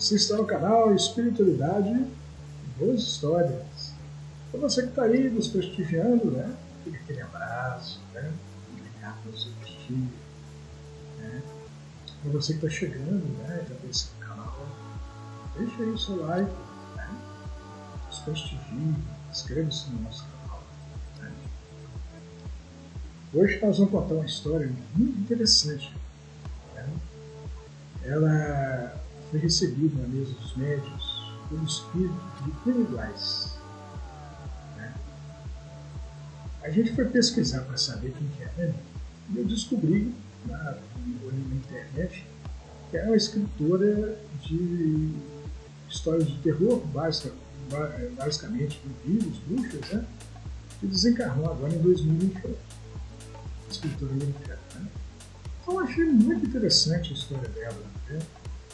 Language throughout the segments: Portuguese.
Você está no canal Espiritualidade e Boas Histórias. Para você que está aí nos prestigiando, né? Fica aquele abraço, né? Obrigado pelo seu prestígio, né? Para você que está chegando, né? Já nesse canal, deixa aí o seu like, né? Nos prestigie, inscreva-se no nosso canal. Né? Hoje nós vamos contar uma história muito interessante. Né? Ela foi recebida na mesa dos médios pelo espírito de Pennywise. Né? A gente foi pesquisar para saber quem que era, e eu descobri na internet que era uma escritora de histórias de terror, basicamente vampiros, bruxas, né? Que desencarnou agora em 2021. Escritora americana. Né? Então eu achei muito interessante a história dela. Né?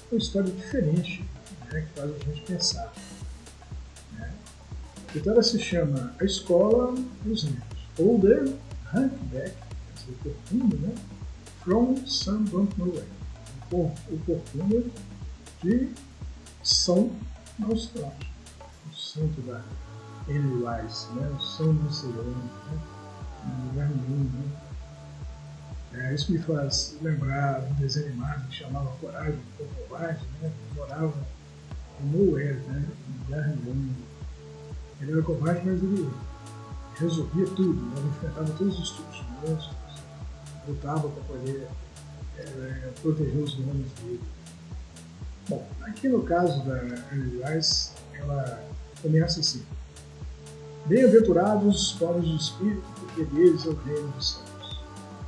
Uma história diferente, né, que faz a gente pensar. Né? Então ela se chama A Escola dos Negros, ou The Hunchback, o corcunda, né? From Some Don't Know Where, o corcunda de São Austrália, o santo da Pennywise, né? O São não sei onde, né? Em lugar nenhum, né? Isso me faz lembrar de um desenho animado que chamava Coragem, o Covarde, né? Ele morava em Nowhere, né? Em lugar nenhum. Ele era covarde, mas ele resolvia tudo, né? Ele enfrentava todos os tipos de monstros, lutava para poder proteger os donos dele. Bom, aqui no caso da Pennywise, ela começa assim: Bem-aventurados os pobres de espírito, porque deles é o reino dos céus.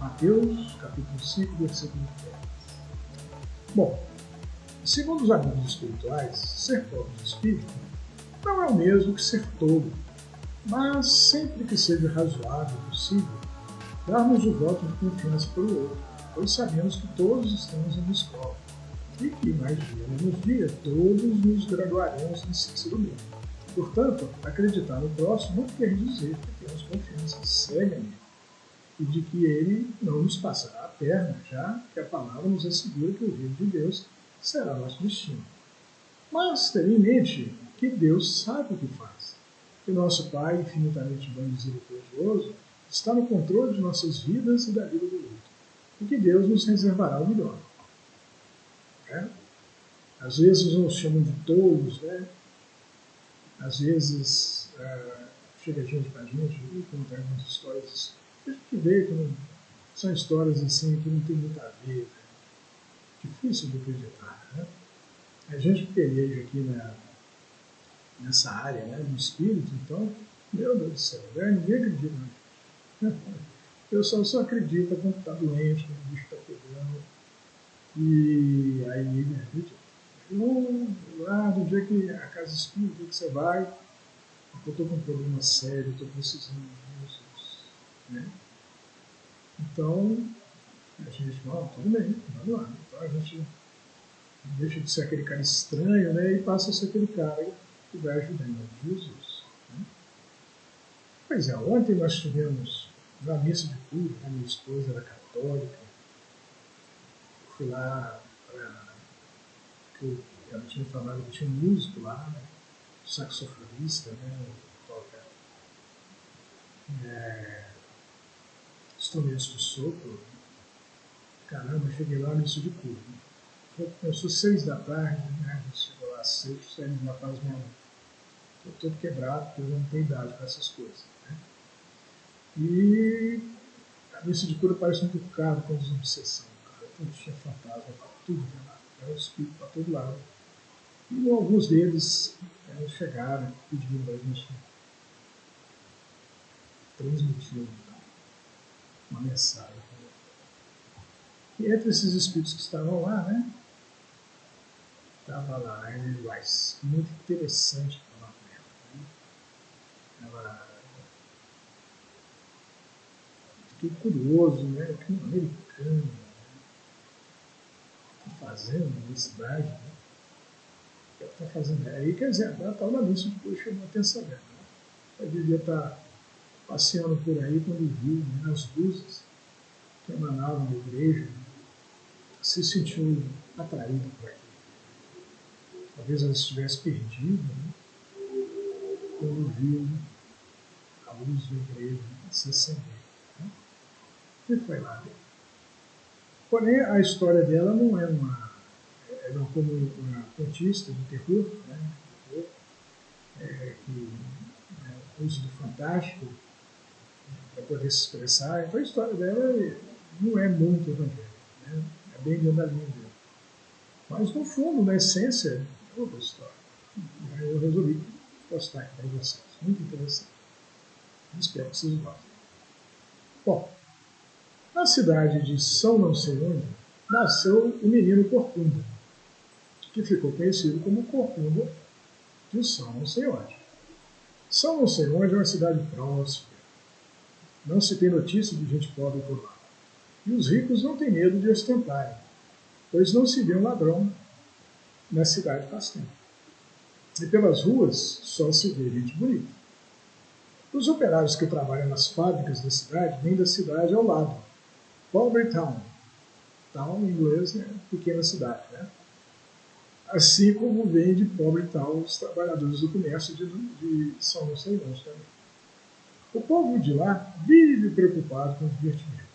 Mateus, capítulo 5, versículo 10. Bom, segundo os amigos espirituais, ser pobre de espírito não é o mesmo que ser tolo, mas sempre que seja razoável e possível, darmos o voto de confiança pelo outro, pois sabemos que todos estamos em uma escola e que, mais dia menos dia, todos nos graduaremos em ciência do mesmo. Portanto, acreditar no próximo não quer dizer que temos confiança cega nele e de que ele não nos passará a perna, já que a palavra nos assegura que o reino de Deus será nosso destino. Mas ter em mente que Deus sabe o que faz, que nosso Pai, infinitamente bom e misericordioso, está no controle de nossas vidas e da vida do outro, e que Deus nos reservará o melhor. Né? Às vezes nos chamam de tolos, né? Às vezes chega gente para a gente e conta algumas histórias que a gente vê que não, são histórias assim que não tem muito a ver, né? Difícil de acreditar. Né? A gente que peleja aqui nessa área, né, do espírito, então, meu Deus do céu, né? Ninguém acredita na gente. Eu só acredita quando está doente, quando o bicho está pegando, e aí ele acredita. Lá no dia que a casa espírita que você vai, eu estou com um problema sério, estou precisando de Jesus. Né? Então, a gente fala, tudo bem, vamos lá. Então a gente deixa de ser aquele cara estranho, né, e passa a ser aquele cara que vai ajudando Jesus. Né? Pois é, ontem nós tivemos na missa de cura, a minha esposa era católica, fui lá porque ela tinha falado que tinha um músico lá, né, saxofonista, né, toca instrumentos de sopro. Caramba, eu cheguei lá no missa de cura. Começou 6 da tarde, né, a gente chegou lá às 6, saímos lá para as minhas. Estou todo quebrado, porque eu não tenho idade para essas coisas. Né? E a missa de cura parece um bocado com as obsessão. Então tinha fantasma para tudo, né? Era espírito para todo lado. E alguns deles chegaram pedindo para a gente transmitir uma mensagem. E entre esses espíritos que estavam lá, né? Estava lá a Ellen Rice, muito interessante falar com ela. Né? Ela fiquei curioso, né? Que um americano está fazendo nesse bairro, né? Ela está fazendo aí, quer dizer, ela estava na missa depois chamou a atenção dela. Né? Ela devia estar passeando por aí quando viu, né, as luzes que emanavam da igreja, se sentiu atraído por aquilo. Talvez ela estivesse perdida, né? Quando viu a luz da igreja se acender, né? E foi lá dentro. Porém, a história dela não é ela é como uma contista de terror, né? Que uso do fantástico para poder se expressar. Então a história dela não é muito evangélica, né? É bem dentro da linha dela. Mas no fundo, na essência, é outra história. Aí eu resolvi postar aqui para vocês. Muito interessante. Espero que vocês gostem. Bom, na cidade de São Não Sei Onde, nasceu o menino Corcunda, que ficou conhecido como Corcunda de São Não Sei Onde. São Não Sei Onde é uma cidade próspera. Não se tem notícia de gente pobre por lá. E os ricos não têm medo de ostentarem, pois não se vê um ladrão na cidade faz tempo. E pelas ruas só se vê gente bonita. Os operários que trabalham nas fábricas da cidade vêm da cidade ao lado, Poverty Town. Town em inglês é pequena cidade, né? Assim como vem de Poverty Town os trabalhadores do comércio de São Não Sei Onde também. O povo de lá vive preocupado com o divertimento.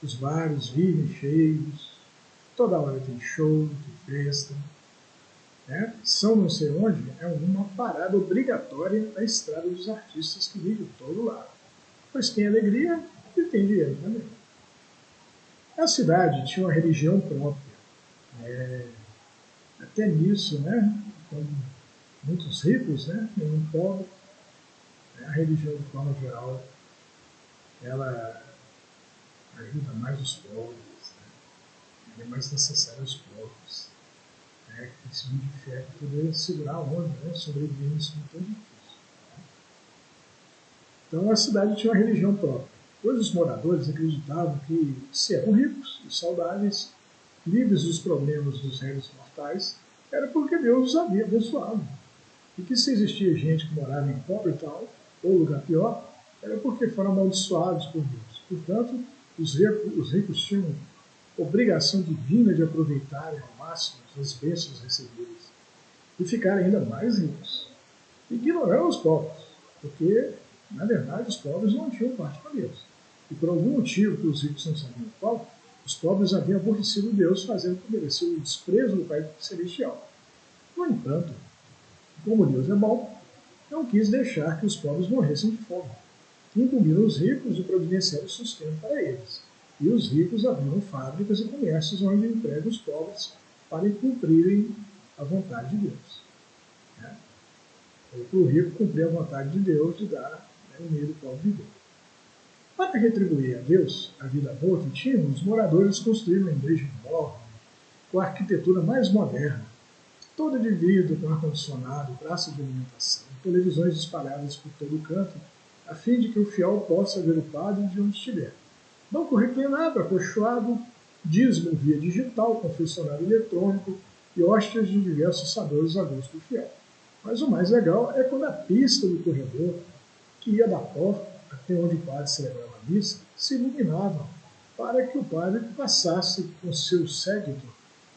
Os bares vivem cheios, toda hora tem show, tem festa. Né? São Não Sei Onde é uma parada obrigatória da estrada dos artistas que vivem todo lado. Pois tem alegria e tem dinheiro também. A cidade tinha uma religião própria. Até nisso, né? Como muitos ricos, né? Nenhum pobre. A religião, de forma geral, ela ajuda mais os pobres. Né? Ela é mais necessária aos pobres. Né? Esse vídeo de fé para poder segurar a onda, né? Sobreviver nesse mundo tão difícil. Então a cidade tinha uma religião própria. Todos os moradores acreditavam que, se eram ricos e saudáveis, livres dos problemas dos réis mortais, era porque Deus os havia abençoado. E que se existia gente que morava em pobre tal, ou lugar pior, era porque foram amaldiçoados por Deus. Portanto, os ricos tinham obrigação divina de aproveitarem ao máximo as bênçãos recebidas e ficarem ainda mais ricos, ignorando os pobres, porque, na verdade, os pobres não tinham parte com Deus. E por algum motivo que os ricos não sabiam qual, os pobres haviam aborrecido Deus, fazendo que merecer o desprezo do Pai Celestial. No entanto, como Deus é bom, não quis deixar que os pobres morressem de fome. Incumbiram os ricos de providenciar o sustento para eles. E os ricos abriram fábricas e comércios onde empregam os pobres para cumprirem a vontade de Deus. Né? Para o rico cumprir a vontade de Deus de dar, né, o meio do pobre viver. Para retribuir a Deus a vida boa que tinham, os moradores construíram uma igreja enorme, com a arquitetura mais moderna, toda de vidro, com ar-condicionado, praça de alimentação, televisões espalhadas por todo o canto, a fim de que o fiel possa ver o padre de onde estiver. Banco reclinado, acolchoado, dízimo via digital, confessionário eletrônico e hóstias de diversos sabores a gosto do fiel. Mas o mais legal é quando a pista do corredor, que ia da porta até onde o padre celebrava a missa, se iluminava para que o padre passasse com seu séquito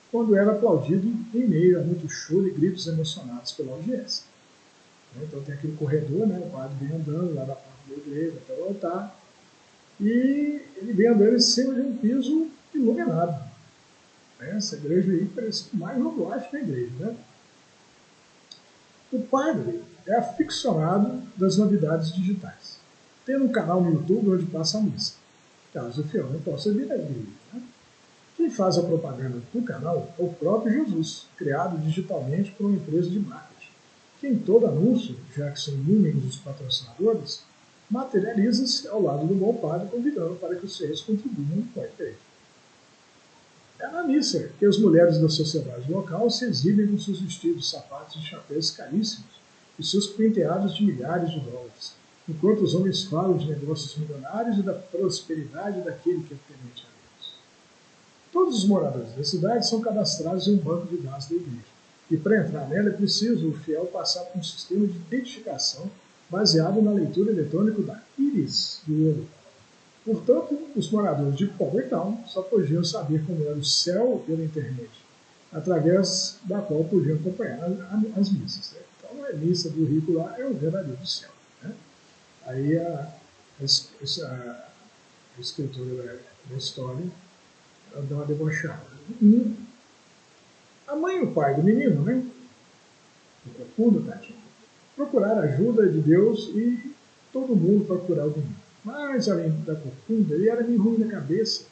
quando era aplaudido em meio a muito choro e gritos emocionados pela audiência. Então tem aquele corredor, né, o padre vem andando lá da porta da igreja até o altar, e ele vem andando em cima de um piso iluminado. Essa igreja aí parece mais robótica que a igreja. Né? O padre é aficionado das novidades digitais, tendo um canal no YouTube onde passa a missa, caso o fiel não possa vir à igreja. Né? Quem faz a propaganda do canal é o próprio Jesus, criado digitalmente por uma empresa de marketing, que em todo anúncio, já que são inúmeros os patrocinadores, materializa-se ao lado do bom padre, convidando para que os fiéis contribuam com a igreja. É na missa que as mulheres da sociedade local se exibem com seus vestidos, sapatos e chapéus caríssimos e seus penteados de milhares de dólares, enquanto os homens falam de negócios milionários e da prosperidade daquele que é temente a Deus. Todos os moradores da cidade são cadastrados em um banco de dados da igreja, e para entrar nela é preciso o fiel passar por um sistema de identificação baseado na leitura eletrônica da íris do olho. Portanto, os moradores de Poverty Town só podiam saber como era o céu pela internet, através da qual podiam acompanhar as missas. Né? Então, a missa do rico lá é o verdadeiro do céu. Né? Aí a escritora da história ela dá uma debochada. E a mãe e o pai do menino, né? O profundo, tadinho, procuraram a ajuda de Deus e todo mundo para curar o menino. Mas, além da corcunda, ele era meio ruim da cabeça,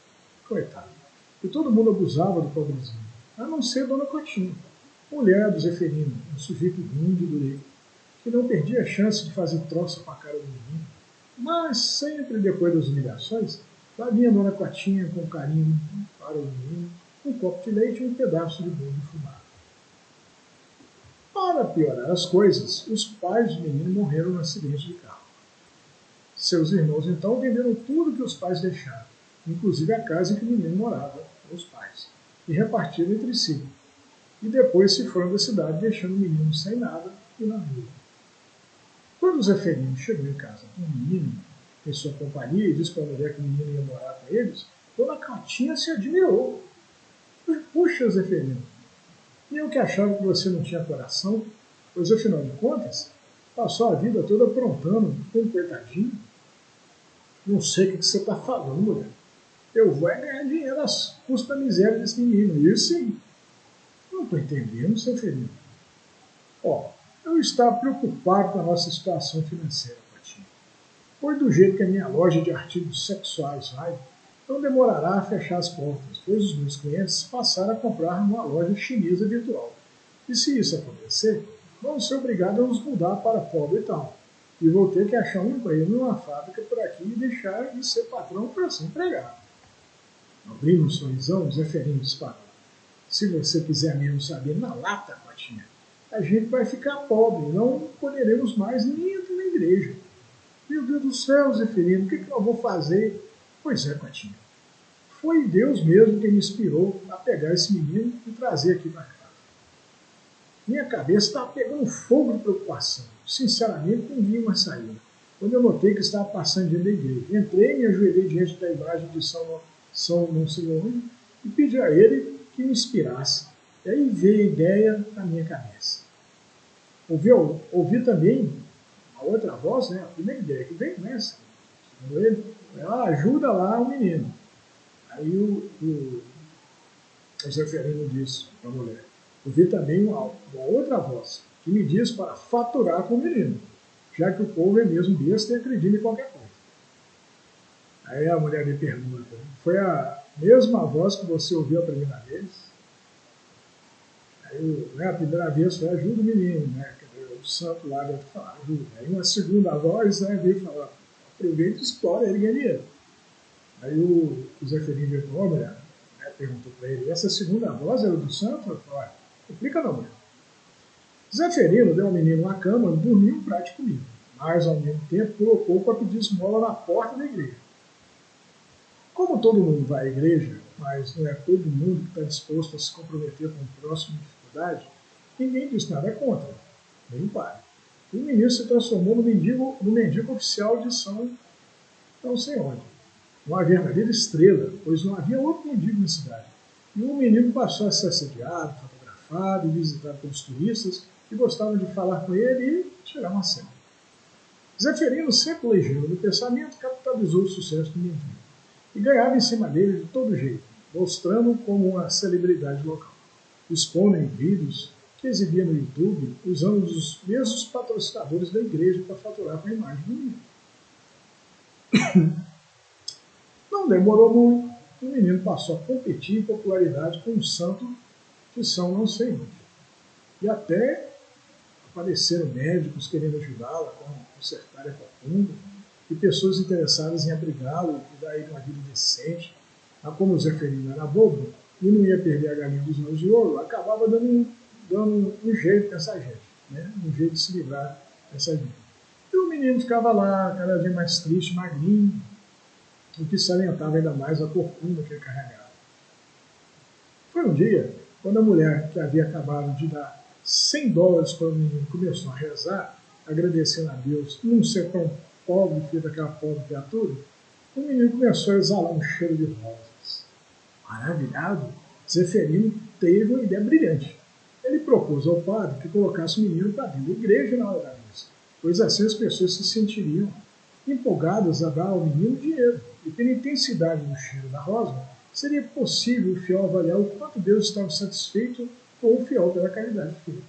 coitado. E todo mundo abusava do pobrezinho, a não ser Dona Cotinha, mulher do Zeferino, um sujeito ruim de dureza, que não perdia a chance de fazer troça com a cara do menino. Mas, sempre depois das humilhações, lá vinha Dona Cotinha com carinho para o menino, um copo de leite e um pedaço de bolo defumado. Para piorar as coisas, os pais do menino morreram no acidente de carro. Seus irmãos, então, venderam tudo que os pais deixaram, inclusive a casa em que o menino morava, com os pais, e repartiram entre si. E depois se foram da cidade, deixando o menino sem nada e na rua. Quando o Zeferino chegou em casa com o menino, em sua companhia, e disse para a mulher que o menino ia morar com eles, Dona Cotinha se admirou. Puxa, Zeferino, e eu que achava que você não tinha coração, pois afinal de contas, passou a vida toda aprontando com um coitadinho. Não sei o que você está falando, mulher. Eu vou ganhar dinheiro às custas da miséria desse menino. Isso sim. Não estou entendendo, seu Ferino. Ó, eu estava preocupado com a nossa situação financeira, Patinho. Pois do jeito que a minha loja de artigos sexuais vai, não demorará a fechar as portas, pois os meus clientes passaram a comprar numa loja chinesa virtual. E se isso acontecer, vamos ser obrigados a nos mudar para pobre e tal. E vou ter que achar um emprego numa fábrica por aqui e deixar de ser patrão para ser empregado. Abrindo um sorrisão, Zé Ferino disparou. Se você quiser mesmo saber na lata, Cotinha, a gente vai ficar pobre, não poderemos mais nem entrar na igreja. Meu Deus do céu, Zé Ferino, o que eu vou fazer? Pois é, Cotinha. Foi Deus mesmo quem me inspirou a pegar esse menino e trazer aqui para casa. Minha cabeça estava pegando fogo de preocupação. Sinceramente, não vi uma saída. Quando eu notei que estava passando diante da igreja, entrei e me ajoelhei diante da imagem de São não sei onde e pedi a ele que me inspirasse. E aí veio a ideia na minha cabeça. Ouvi também a outra voz, né, a primeira ideia que veio nessa, ele, ajuda lá o menino. Aí o Zé Ferino disse para a mulher, ouvi também uma outra voz que me diz para faturar com o menino, já que o povo é mesmo besta e acredita em qualquer coisa. Aí a mulher me pergunta, foi a mesma voz que você ouviu a primeira vez? Aí, né, a primeira vez foi ajuda o menino, né, o santo lá deve falar, ajuda. Aí uma segunda voz, né, veio falar, aproveita e explora, ele ganha dinheiro. Aí o Zé Ferino virou, mulher, né, perguntou para ele, essa segunda voz era do santo? Eu falei, explica não, mulher. Zé Ferino deu ao menino uma cama e dormiu um prato de comida, mas ao mesmo tempo colocou para pedir esmola na porta da igreja. Como todo mundo vai à igreja, mas não é todo mundo que está disposto a se comprometer com o próximo em dificuldade, ninguém disse nada contra, nem o pai. O menino se transformou no mendigo oficial de não sei onde. Uma verdadeira estrela, pois não havia outro mendigo na cidade. E o menino passou a ser assediado, fotografado e visitado pelos turistas que gostavam de falar com ele e tirar uma selfie. Zeferino, sempre legiano no pensamento, capitalizou o sucesso do mendigo e ganhava em cima dele de todo jeito, mostrando como uma celebridade local, expondo em vídeos que exibia no YouTube, usando os mesmos patrocinadores da igreja para faturar com a imagem do menino. Não demorou muito, o menino passou a competir em popularidade com um santo de São não sei onde. E até apareceram médicos querendo ajudá-la a consertar a corcunda, e pessoas interessadas em abrigá-lo e dar a ele uma vida decente. Mas como o Zé Ferino era bobo e não ia perder a galinha dos ovos de ouro, acabava dando um jeito nessa gente, né? Um jeito de se livrar dessa gente. E o menino ficava lá, cada vez mais triste, magrinho, o que salientava ainda mais a corcunda que ele carregava. Foi um dia, quando a mulher que havia acabado de dar $100 para o menino começou a rezar, agradecendo a Deus não ser tão pobre, filho daquela pobre criatura, o menino começou a exalar um cheiro de rosas. Maravilhado, Zeferino teve uma ideia brilhante. Ele propôs ao padre que colocasse o menino para dentro da igreja na hora da missa, pois assim as pessoas se sentiriam empolgadas a dar ao menino dinheiro. E pela intensidade do cheiro da rosa, seria possível o fiel avaliar o quanto Deus estava satisfeito com o fiel pela caridade feita.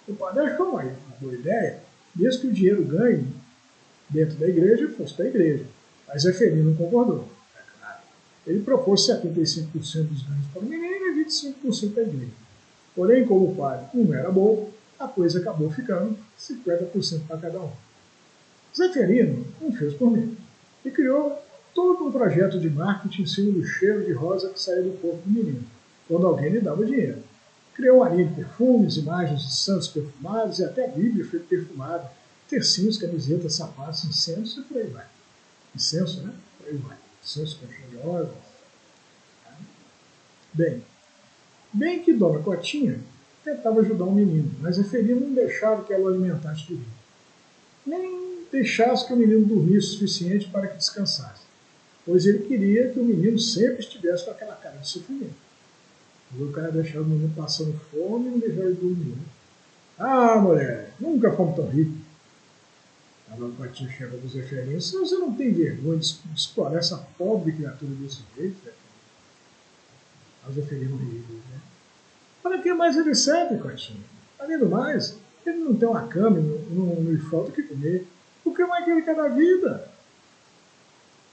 O padre achou uma boa ideia, mesmo que o dinheiro ganho dentro da igreja fosse da igreja. Mas Zeferino não concordou. É claro. Ele propôs 75% dos ganhos para o menino e 25% para a igreja. Porém, como o padre não era bom, a coisa acabou ficando 50% para cada um. Zeferino não fez por menos e criou todo um projeto de marketing em cima do cheiro de rosa que saía do corpo do menino, quando alguém lhe dava dinheiro. Criou uma linha de perfumes, imagens de santos perfumados e até a Bíblia foi perfumada, tercinhos, camisetas, sapatos, incenso e por aí vai. Incenso, né? Por aí vai. Incenso com cheiro de rosa. Bem que Dona Cotinha tentava ajudar o menino, mas Zeferino não deixava que ela o alimentasse de vinho, nem deixasse que o menino dormisse o suficiente para que descansasse, pois ele queria que o menino sempre estivesse com aquela cara de sofrimento. O cara deixava o menino passando fome e não deixava ele dormir. Né? Ah, mulher, nunca fomos tão ricos. A Dona Cotinha chegou do Zeferino: você não tem vergonha de explorar essa pobre criatura desse jeito, Zeferino? A Zeferino riu, né? Para que mais ele serve, Cotinha? Além do mais, ele não tem uma cama, não lhe falta o que comer. O que mais que ele quer da vida?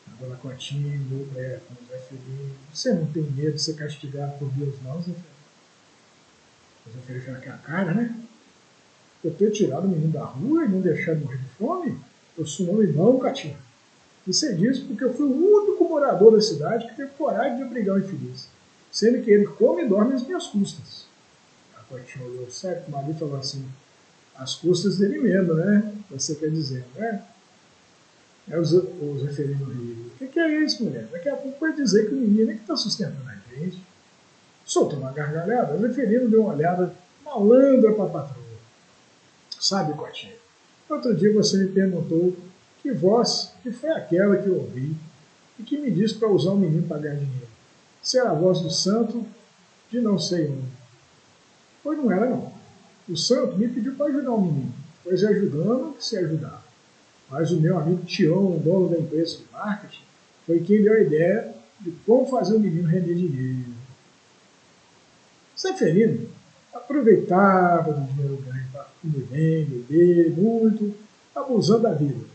A Dona Cotinha olhou para ela com o Zeferino: você não tem medo de ser castigado por Deus, não, Zeferino? O Zeferino fez aquela cara, né? Eu ter tirado o menino da rua e não deixar ele morrer de fome? Eu sou um homem não, Cotinha. Isso é disso porque eu fui o único morador da cidade que teve coragem de obrigar o infeliz, sendo que ele come e dorme às minhas custas. A Cotinha olhou certo, o marido falou assim: às custas dele mesmo, né? Você quer dizer, né? Aí os Zeferino riram: o que é isso, mulher? Daqui a pouco vai dizer que o menino é que está sustentando a gente. Soltou uma gargalhada, o Zeferino deu uma olhada malandra para a patroa. Sabe, Cotinha, outro dia você me perguntou que voz que foi aquela que eu ouvi e que me disse para usar o menino para ganhar dinheiro. Se era a voz do santo de não sei onde. Pois não era, não. O santo me pediu para ajudar o menino, pois é ajudando que se ajudava. Mas o meu amigo Tião, o dono da empresa de marketing, foi quem deu a ideia de como fazer o menino render dinheiro. Zeferino aproveitava do dinheiro ganho para comer bem, beber muito, abusando da vida.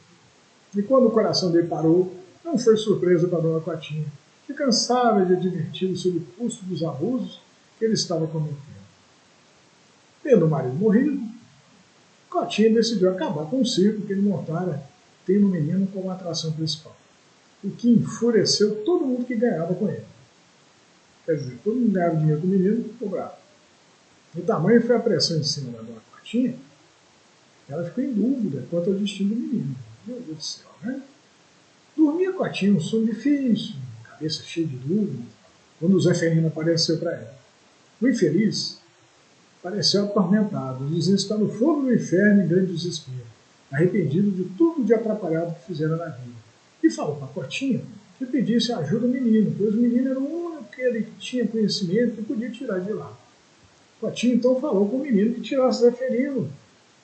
E quando o coração dele parou, não foi surpresa para a Dona Cotinha, que cansava de adverti-lo sobre o custo dos abusos que ele estava cometendo. Tendo o marido morrido, Cotinha decidiu acabar com o circo que ele montara, tendo o menino como atração principal, o que enfureceu todo mundo que ganhava com ele. Quer dizer, todo mundo ganhava dinheiro com o menino e ficou bravo. O tamanho foi a pressão em cima da Dona Cotinha, ela ficou em dúvida quanto ao destino do menino. Meu Deus do céu, né? Dormia Cotinha um sono difícil, cabeça cheia de dúvidas, quando o Zeferino apareceu para ela. O infeliz pareceu atormentado, dizendo estar no fogo do inferno em grande desespero, arrependido de tudo de atrapalhado que fizera na vida. E falou para Cotinha que pedisse ajuda ao menino, pois o menino era o único que ele tinha conhecimento e podia tirar de lá. Cotinha então falou com o menino que tirasse Zeferino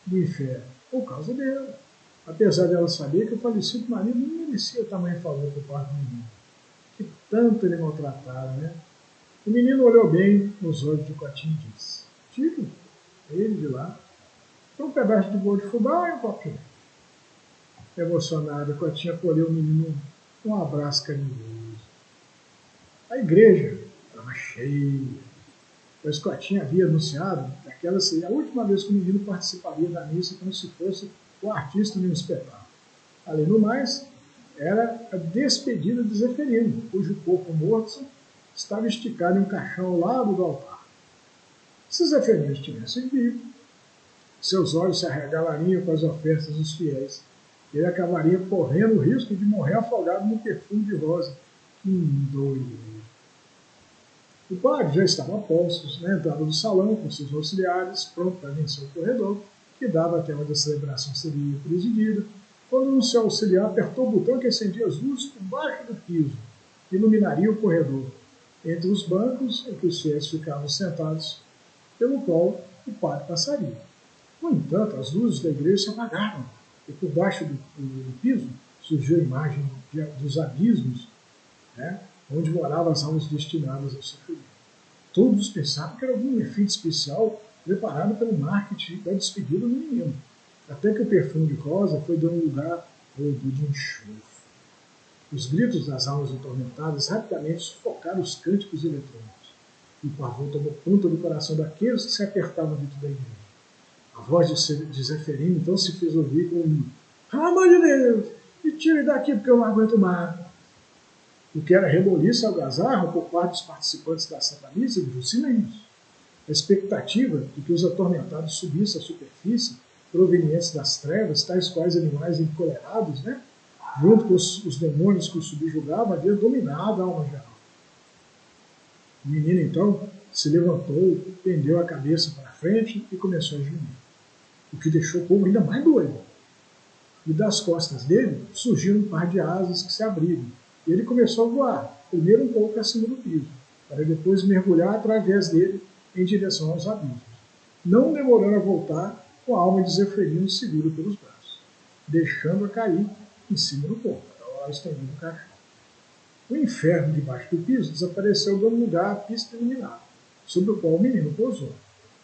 do inferno, por causa dela. Apesar dela saber que o falecido marido não merecia tamanho favor por parte do menino, que tanto ele maltratara, né? O menino olhou bem nos olhos de Cotinha e disse: tiro ele de lá, um pedaço de bolo de fubá e um copinho. Emocionada, Cotinha acolheu o menino um abraço carinhoso. A igreja estava cheia, pois Cotinha havia anunciado que aquela seria a última vez que o menino participaria da missa como se fosse o artista de um espetáculo. Além do mais, era a despedida de Zeferino, cujo corpo morto estava esticado em um caixão ao lado do altar. Se Zeferino estivesse vivo, seus olhos se arregalariam com as ofertas dos fiéis. Ele acabaria correndo o risco de morrer afogado no perfume de rosa que inundou ele. O padre já estava a postos na entrada do salão com seus auxiliares, pronto para vencer o corredor, que dava até onde a celebração seria presidida, quando o seu auxiliar apertou o botão que acendia as luzes por baixo do piso, que iluminaria o corredor. entre os bancos em que os fiéis ficavam sentados, pelo qual o padre passaria. No entanto, as luzes da igreja se apagaram, e por baixo do piso surgiu a imagem dos abismos, né, onde moravam as almas destinadas ao sofrimento. Todos pensavam que era algum efeito especial preparado pelo marketing da despedida do menino, até que o perfume de rosa foi dando lugar ao odor de enxofre. Os gritos das almas atormentadas rapidamente sufocaram os cânticos eletrônicos, e o pavor tomou conta do coração daqueles que se apertavam dentro da igreja. A voz de Zeferino então se fez ouvir com um "Pelo amor de Deus, me tire daqui porque eu não aguento mais." O que era reboliço e algazarra por parte dos participantes da Santa Missa virou silêncio. A expectativa de que os atormentados subissem à superfície, provenientes das trevas, tais quais animais encolerados, né, junto com os demônios que os subjugavam, havia dominado a alma geral. O menino, então, se levantou, pendeu a cabeça para a frente e começou a gemir, o que deixou o povo ainda mais doido. E das costas dele surgiu um par de asas que se abriram, e ele começou a voar, primeiro um pouco acima do piso, para depois mergulhar através dele em direção aos abismos, não demorando a voltar com a alma de Zeferino segura pelos braços, deixando-a cair em cima do corpo, ela estendendo o caixão. O inferno debaixo do piso desapareceu dando lugar à pista iluminada, sobre o qual o menino pousou.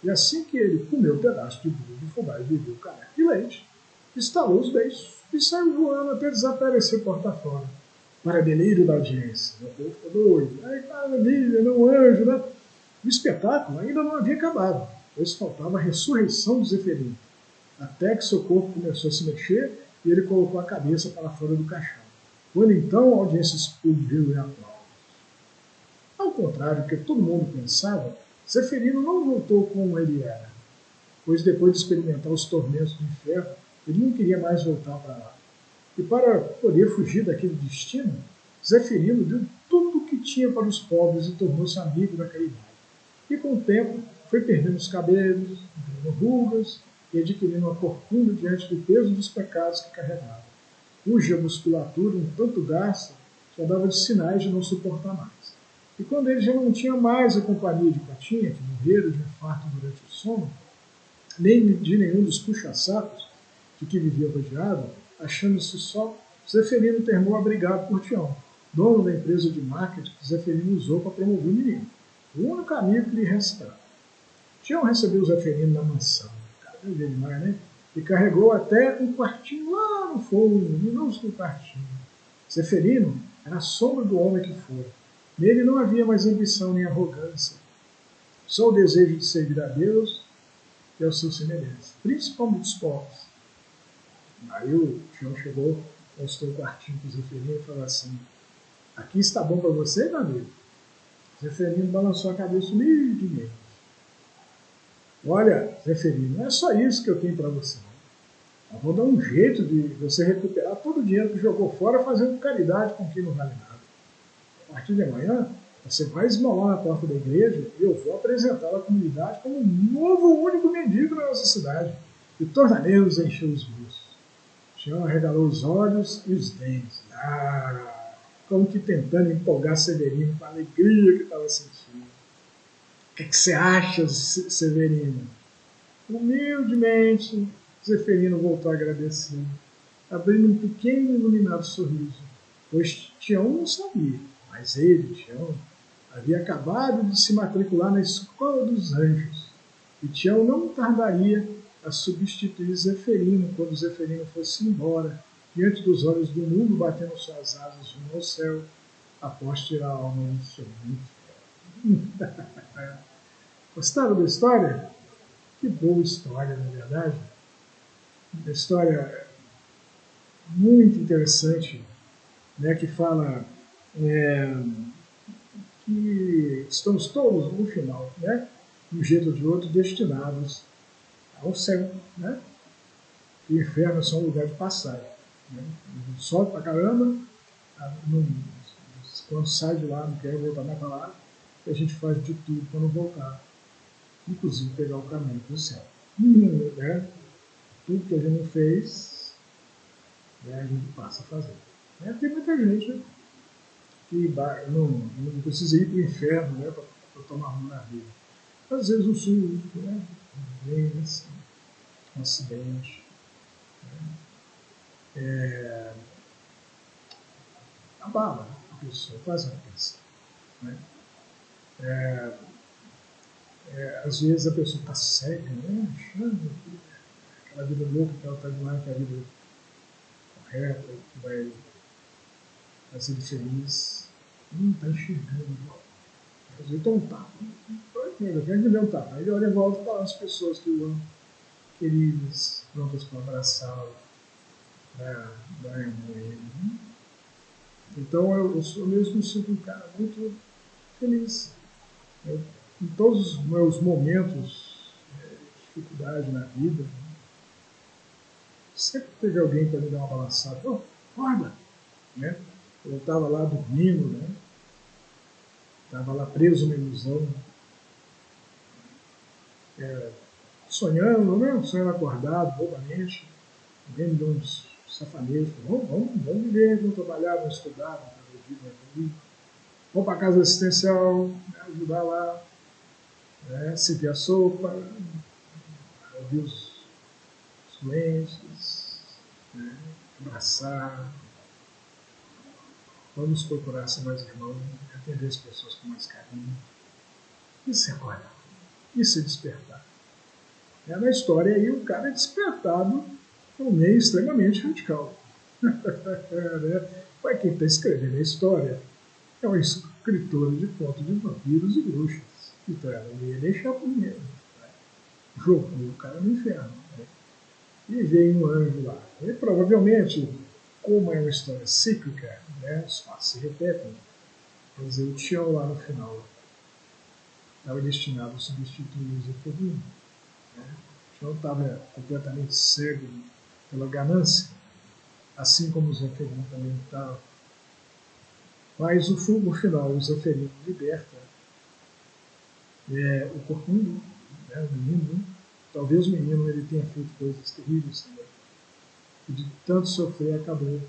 E assim que ele comeu um pedaço de bolo de fubá e bebeu caneca de leite, estalou os beiços e saiu voando até desaparecer porta fora, para delírio da audiência. O povo ficou doido. Ai, maravilha, não anjo, né? O espetáculo ainda não havia acabado, pois faltava a ressurreição de Zeferino, até que seu corpo começou a se mexer e ele colocou a cabeça para fora do caixão. Quando então a audiência explodiu em aplausos. Ao contrário do que todo mundo pensava, Zeferino não voltou como ele era, pois depois de experimentar os tormentos do inferno, ele não queria mais voltar para lá. E para poder fugir daquele destino, Zeferino deu tudo o que tinha para os pobres e tornou-se amigo da caridade. E com o tempo foi perdendo os cabelos, ganhando rugas e adquirindo uma corcunda diante do peso dos pecados que carregava, cuja musculatura, um tanto gasta, já dava de sinais de não suportar mais. E quando ele já não tinha mais a companhia de Patinha, que morrera de infarto durante o sono, nem de nenhum dos puxa-sacos de que vivia rodeado, achando-se só, Zeferino terminou abrigado por Tião, dono da empresa de marketing que Zeferino usou para promover o menino, o único amigo que lhe restava. Tião recebeu Zeferino na mansão, cara, demais, né? E carregou até um quartinho lá no fundo, um minúsculo quartinho. Zeferino era a sombra do homem que fora. Nele não havia mais ambição nem arrogância, só o desejo de servir a Deus e aos seus semelhantes, principalmente os pobres. Aí o Tião chegou, mostrou o quartinho para o Zeferino e falou assim: "Aqui está bom para você, meu amigo?" Zeferino balançou a cabeça humildemente. "Olha, Zeferino, não é só isso que eu tenho para você. Eu vou dar um jeito de você recuperar todo o dinheiro que jogou fora fazendo caridade com quem não vale nada. A partir de amanhã, você vai esmolar na porta da igreja e eu vou apresentá-la à comunidade como um novo único mendigo na nossa cidade. E tornaremos a encher os bolsos." Tião arregalou os olhos e os dentes, como que tentando empolgar Severino com a alegria que estava sentindo. "O que você acha, Severino?" Humildemente, Zeferino voltou a agradecer, abrindo um pequeno e iluminado sorriso, pois Tião não sabia, mas ele, Tião, havia acabado de se matricular na Escola dos Anjos, e Tião não tardaria a substituir Zeferino quando Zeferino fosse embora, diante dos olhos do mundo batendo suas asas rumo ao céu, após tirar a alma do seu inferno. Gostaram da história? Que boa história, na verdade. Uma história muito interessante, né, que fala que estamos todos, no final, né, de um jeito ou de outro, destinados ao céu. Né? O inferno é só um lugar de passagem. Né? Sobe pra caramba, quando sai de lá, não quer voltar mais para lá, e a gente faz de tudo para não voltar, inclusive pegar o caminho para o céu. Né? Tudo que a gente não fez, né, a gente passa a fazer. Né? Tem muita gente que não precisa ir para o inferno, né, para tomar rumo na vida. Às vezes um susto, né, doença, um acidente, abala a pessoa, faz ela pensar. Né? Às vezes a pessoa está cega, né, achando que aquela vida louca que ela está de lá, que é a vida correta, que vai fazer ele feliz, não está enxergando. Às vezes toma um tapa. Ele vem um tapa. Aí ele olha em volta para as pessoas que o amam, queridas, prontas para abraçá-lo, para dar amor a ele. Então eu mesmo me sinto um cara muito feliz. Em todos os meus momentos de dificuldade na vida, sempre teve alguém para me dar uma balançada. Oh, acorda! Né? Eu estava lá dormindo, né? Estava lá preso na ilusão, sonhando, né? Sonhando acordado, bobamente. Alguém me deu uns safanejos. Vamos viver, vamos trabalhar, vamos estudar, vamos progredir, vamos evoluir. Vamos para a casa assistencial, né? Ajudar lá, né? Servir a sopa, ouvir os doentes, né? Abraçar. Vamos procurar ser mais irmãos, atender as pessoas com mais carinho. Isso é acordar. Isso é despertar. Na história aí o cara é despertado por um meio extremamente radical. Mas quem está escrevendo a história é um escritor de contos de vampiros e bruxas. Então ela não ia deixar por medo. Né? Jogou o cara no inferno. Né? E veio um anjo lá. E provavelmente, como é uma história cíclica, né, os fatos se repetem, quer dizer, o Tião lá no final estava destinado a substituir o Zeferino. Né? O Tião estava completamente cego pela ganância, assim como o Zeferino também estava. Mas no final, o Zeferino liberta o corcunda, né, o menino. Talvez o menino ele tenha feito coisas terríveis também. E de tanto sofrer, acabou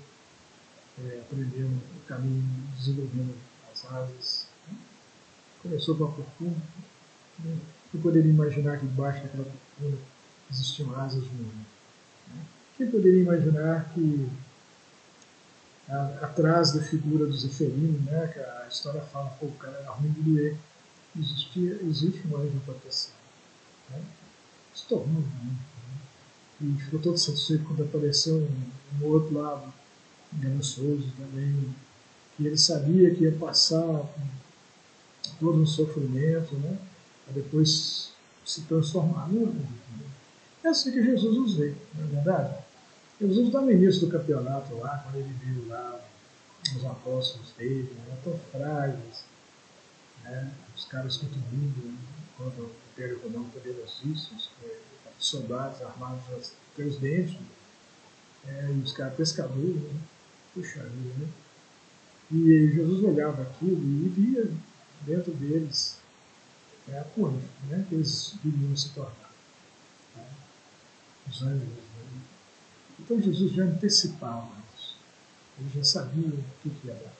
aprendendo o caminho, desenvolvendo as asas. Né? Começou com a corcunda. Né? Quem poderia imaginar que debaixo daquela corcunda existiam asas de um homem? Né? Quem poderia imaginar que atrás da figura do Zeferino, né, que a história fala, pô, o cara era ruim de doer, existe um anjo de proteção. Né? Se tornou ruim. Né? E ficou todo satisfeito quando apareceu um outro lado, ganancioso também, que ele sabia que ia passar todo um sofrimento, né, para depois se transformar. É assim que Jesus nos vê, não é verdade? Jesus, lá no início do campeonato, lá, quando ele viu lá os apóstolos dele, né, tão frágeis, né, os caras muito ruins, contra o Império Romano poderosíssimo, os soldados armados até os dentes, e os caras pescadores, né, puxa vida, né? E Jesus olhava aquilo e via dentro deles a cor, né, que eles viriam se tornar. Né, os anjos. Né? Então Jesus já antecipava isso. Ele já sabia o que ia dar.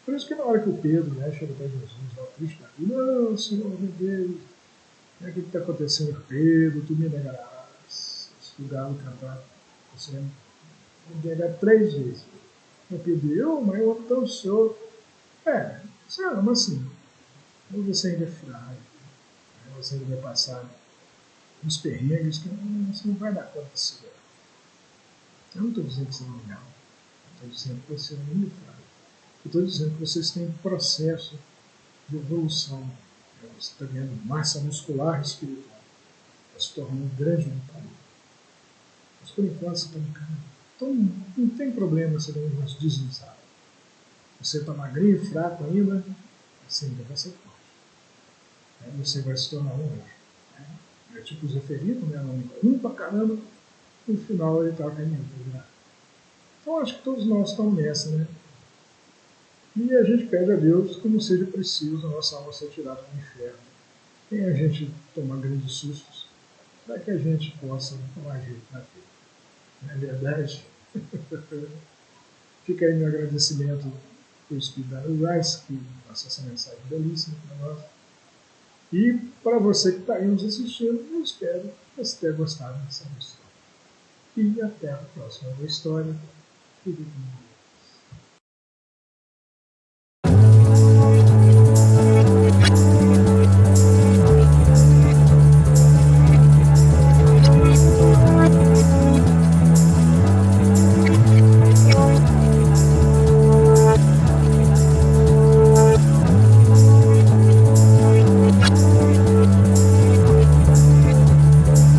Por isso que na hora que o Pedro, né, chega até Jesus, lá triste da vida, não, Senhor, meu Deus, o que está acontecendo com Pedro? Tu me negarás. Se o galo cantar, você vai me negar 3 vezes. Eu pedi, mas eu amo tão o Senhor. Você ama assim. Mas você ainda é frágil. Você ainda vai passar uns perrengues que você não vai dar conta de segurar. Eu não estou dizendo que você não é legal. Estou dizendo que você é muito frágil. Estou dizendo que vocês têm um processo de evolução. Você está ganhando massa muscular e espiritual. Está se tornando um grande lutador. Mas por enquanto você está no caminho. Então não tem problema você dar umas deslizadas. Você está magrinho, fraco ainda, você ainda vai ser forte. Você vai se tornar um anjo. É tipo o Zeferino, né? Um ruim pra caramba, no final ele está caminhando para virar. Então acho que todos nós estamos nessa, né? E a gente pede a Deus que não seja preciso a nossa alma ser tirada do inferno. Nem a gente tomar grandes sustos, para que a gente possa tomar jeito na vida. Não é verdade? Fica aí meu agradecimento o Espírito da Rice, que passou essa mensagem belíssima para nós. E para você que está aí nos assistindo, eu espero que você tenha gostado dessa história. E até a próxima história. Fique com Deus.